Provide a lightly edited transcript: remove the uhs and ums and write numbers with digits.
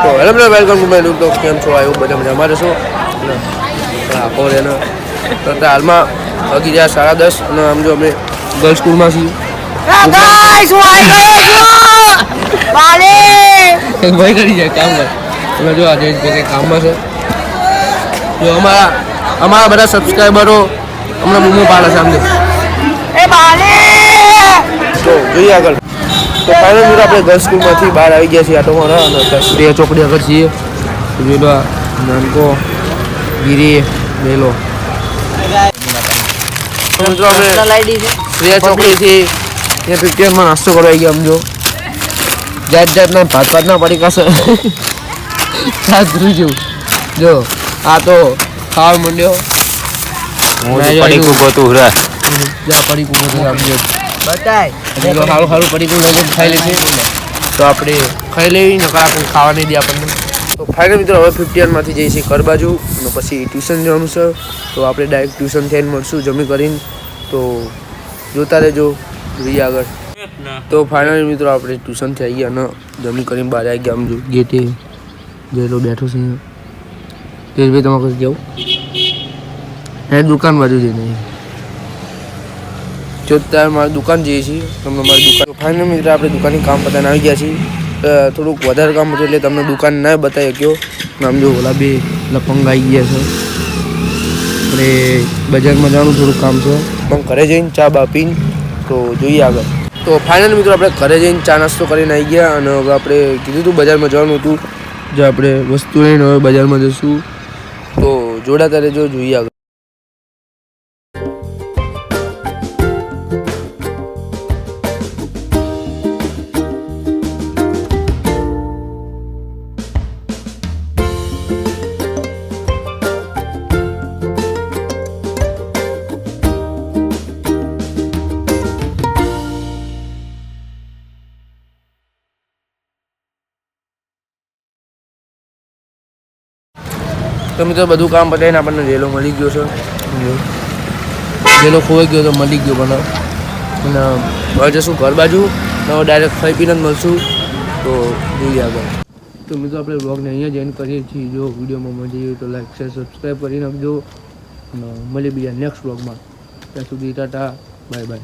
તો હેલો મિત્રો welcome to my look. તો કેમ છો? આવ્યું બધા મજા અમારે શું આખો એને તો હાલમાં વાગી ગયા 10:30 અને આમ જો અમે ગર્લ્સ સ્કૂલમાં છીએ. ભાઈ કરી જાય કામ કર તમે જો આજે કામમાં છે. જો અમારા બધા સબસ્ક્રાઈબરો હમણાં બૂમો પાડે છે આમ તો જોઈએ આગળ. તો ફાઇનલ મિત્રો આપણે ગર્લ્સ સ્કૂલમાંથી બહાર આવી ગયા છીએ. આટો મારા અને શ્રેય ચોકડી આગળ છીએ. જોઈ લો નાનકો ગીરી મેલો મિત્રો આપણે શ્રેય ચોકડીથી ત્યાં 50માં નાસ્તો કરવા આવી ગયા. આમ જો જાતના ભાતના પડીકા છે સાદરું જેવું. જો આ તો ખાવા માંડ્યો પડીકું ગોતું રે પડીકું ગોતું આમ જો બતાય સારું પડીકું ખાઈ લેશે તો આપણે ખાઈ લેવી ને આપણે ખાવા નહીં દે આપણને. તો ફાઇનલ મિત્રો હવે 51માંથી જઈએ છીએ ઘર બાજુ અને પછી ટ્યુશન જવાનું છે. તો આપણે ડાયરેક્ટ ટ્યુશન થઈને મળશું જમી કરીને. તો જોતા રહેજો જોઈએ આગળ. તો ફાઇનલ મિત્રો આપણે ટ્યુશનથી આવી ગયા અને જમી કરીને બહાર આવી ગયા. આમ જો ગેટે જેલો બેઠો છે તેજભાઈ તમારે કશું જવું હે દુકાન બાજુ જઈને જોતા મારી દુકાન જઈએ છીએ. તમને મારી દુકાન ફાઇનલ મિત્રો આપણે દુકાનની કામ પતાવીને આવી ગયા છીએ. થોડુંક વધારે કામ હતું એટલે તમને દુકાન ના બતાવી શક્યો. આમ જો ઓલા બે લપંગ આવી ગયા છે. આપણે બજારમાં જવાનું થોડુંક કામ છે પણ ઘરે જઈને ચા બા પીને તો જોઈએ આગળ. તો ફાઇનલ મિત્રો આપણે ઘરે જઈને ચા નાસ્તો કરીને આવી ગયા અને હવે આપણે કીધું હતું બજારમાં જવાનું હતું. જો આપણે વસ્તુ લઈને હવે બજારમાં જઈશું. તો જોડાતા રહેજો જોઈએ આગળ. તો મિત્રો બધું કામ પતાવીને આપણને રેલો મળી ગયો છે. રેલો ખોવાઈ ગયો તો મળી ગયો પણ અને હવે જશું ઘર બાજુ હવે ડાયરેક્ટ ખાઈ પીને જ મળશું. તો જોઈએ આગળ. તો મિત્રો આપણે બ્લોગને અહીંયા જ એન્ડ કરીએ છીએ. જો વિડીયોમાં મજા આવી તો લાઈક શેર સબસ્ક્રાઈબ કરી નાખજો અને મળીએ બીજા નેક્સ્ટ બ્લોગમાં. ત્યાં સુધી ટાટા બાય બાય.